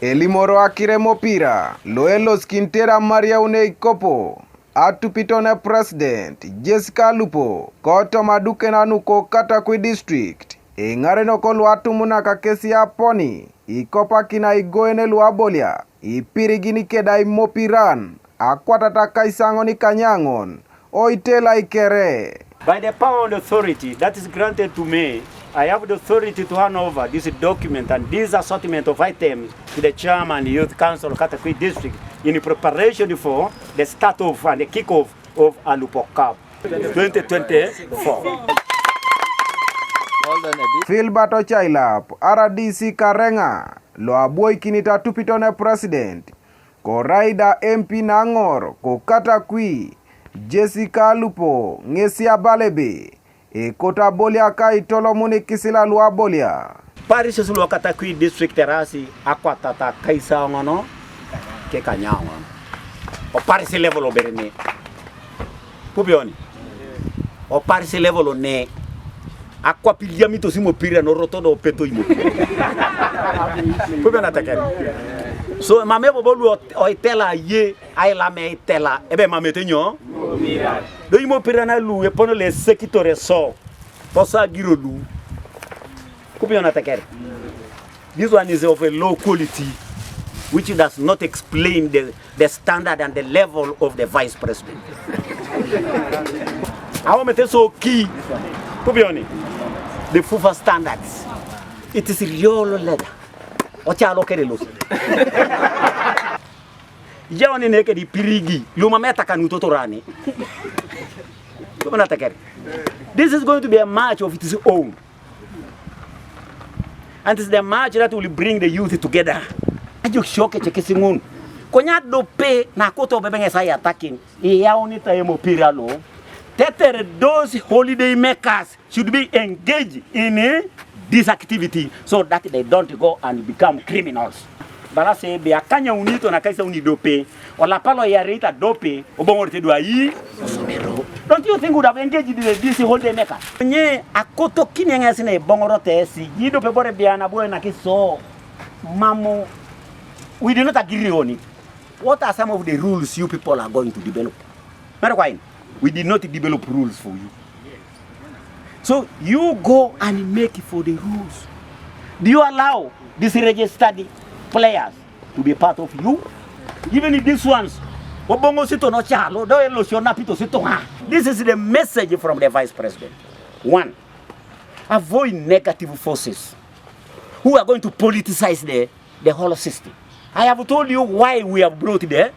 Elimoro akire mopira loelo skintera Amariaun Eikopo atupitone president Jessica Alupo koto maduke nanuko Katakwi district ingareno kolwatu munaka kesi aponi ikopa kina igoene luabolia ipirigini kedai mopiran akwatata kaisangoni kanyangon oitela ikere. By the power and authority that is granted to me, I have the authority to hand over this document and this assortment of items to the chairman Youth Council of Katakwi District in preparation for the start of and the kick-off of Alupo Cup 2024. Filbato Chailap, RDC Karenga, Loaboy Kinita Tupitone President, Koraida MP Nangor, Ko Katakwi, Jessica Alupo, Ngesia Balebe, Kota Bolia Kai Tolomune Kisila Luabolia. Paris Sulu Katakwi District Terasi, Aquatata Kaisa Ngono, Kekanyawa. O Paris level o Berene. Pubioni. O Paris level o ne. Aqua piliamito simo pira no rotodo peto imo. Pubiona atakere. So mamebo bolu o itela ye aila me itela ebe mametenyo. Do imo pira na lu e pono le sekitore so. Posa giro lu. Pubiona atakere. This one is of a low quality which does not explain the standard and the level of the vice president. Our mete so key. Pubioni. The FUFA standards. It is real leather. Ocha lokere los. Yaone neke di pirigi. Luma meta kanuto torani. This is going to be a match of its own. And it's the match that will bring the youth together. Ajo shoke cheke singun. Konya dope na koto bebenge saya attacking. Yaone taemo piralo. Those holiday makers should be engaged in this activity so that they don't go and become criminals. Bala se be akanya unito na kaisa unidope ola palo ya rita dope obongorte do ayi. Don't you think would have engaged in this holiday makers? Nye akoto kini ngasi na bongorote si yido pe bore biana boy na kiso mamu. We do not agree on it. What are some of the rules you people are going to develop? We did not develop rules for you. So you go and make it for the rules. Do you allow these registered players to be part of you? Even if these ones, this is the message from the vice president. 1, avoid negative forces who are going to politicize the whole system. I have told you why we have brought the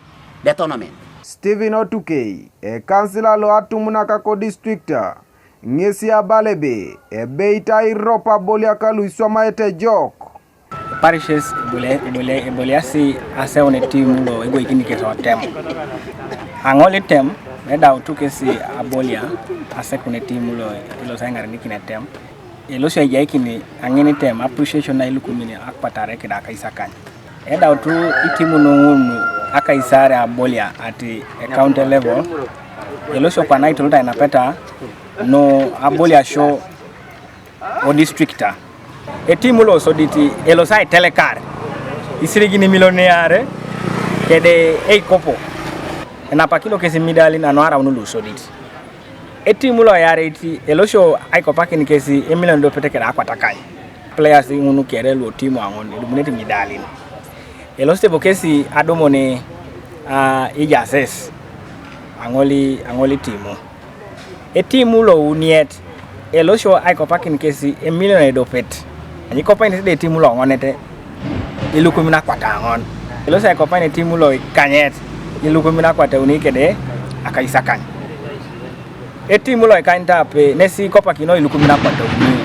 tournament. Stephen Otukei, Councilor Loatumuna Kako Districta, Ngesia Balebe, Beita Iropa Boliaka Luisoma ete jok. Parishes Boliasi ase on a team lo ego ikinike so tem. Angole tem, eda utukesi abolia ase kune team lo ilo sangare nikine tem. Elo so yaikini angene tem appreciation na ilukumini akpatare keda kaisakanya. Eda utu itimu no akaisare abolia at a county level. Elosho kwa night luta inapeta no abolia show o districta. E timu lo so diti elosai telekar. Isirigini millionaire kede Eikopo. Enapakilo kesi midali na noara unulu so diti. E timu lo yare iti elosho Eikopo kini kesi million do pete keda akwatakai. Players unu kere lo timu angon illuminate midali. Eloste bokesi adomone ijases angoli timu. E timu lo uniet elosho Eikopo kini kesi million edopet. Eikopo ni de timu lo ngonete ilukumina kwata ngon. Elosho Eikopo ni timu lo kanyet ilukumina kwata unikede akaisakan. E timu lo kanta pe nesi Eikopo kino ilukumina kwata uni.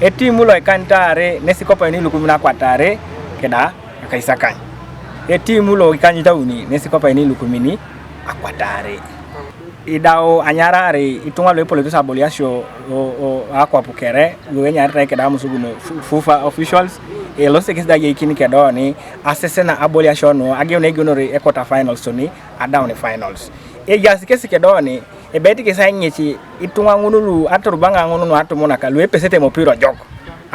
E timu lo kantare nesi Eikopo ni ilukumina kwatare keda akaisakan. E timu lo ikanyita uni nesi Eikopo ni ilukumini akwatare. Idao anyarare itunga lo politics aboliasho o akwa pukere wenya reka keda musuguno FUFA officials e lo sekis da yekini kedo ni asesena aboliasho no agene gonore e quarter finals so ni adown finals e jasikesi kedo ni e beti ke sanyechi itunga ngunulu aturubanga ngunu atumona ka lo pesete mo piro jog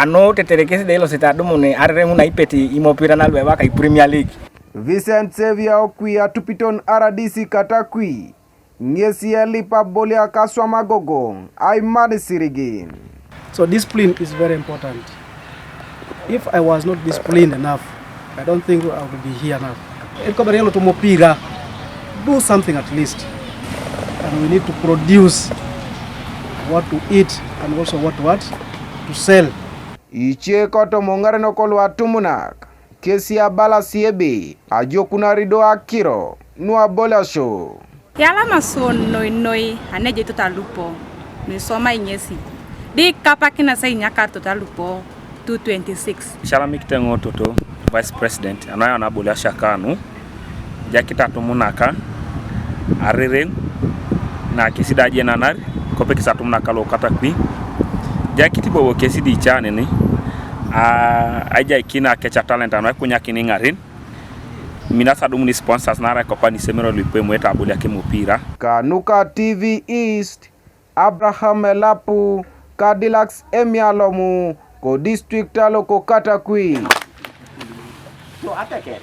ano teterekesi de los etadumune arremuna ipeti imopira na lweba kai Premier League. Vincent Xavier Okwi atupiton RDC katakwi. Ngesi Alipa bolia kaswa magogo. Aimani sirigin. So discipline is very important. If I was not disciplined enough, I don't think I would be here now. Eikopo relo tumopira. Do something at least. And we need to produce what to eat and also what to sell. Iche koto mongare no kolwa tumunak. Kesi ya bala siebe. Ajo kuna rido akiro. Nua bola show. Yala mason noi aneje tota Alupo. Ni soma inyesi. Di kapa kina sa inyaka tota Alupo 226. Shala mikitengo toto Vice President anayo anabola shakanu. Jakita tumunaka areren na kisida jenanar kope kisatumnaka Loka takwi. Jakiti bobo kesi di chane ni aja ikina kecha talent anwa kunya kini ngarin. Minasa dumuni sponsors nara Eikopo ni semero lipe mweta abolia kemupira. Kanuka TV East, Abraham Elapu, Cadillacs Emialomu, ko district aloko katakwi. So atake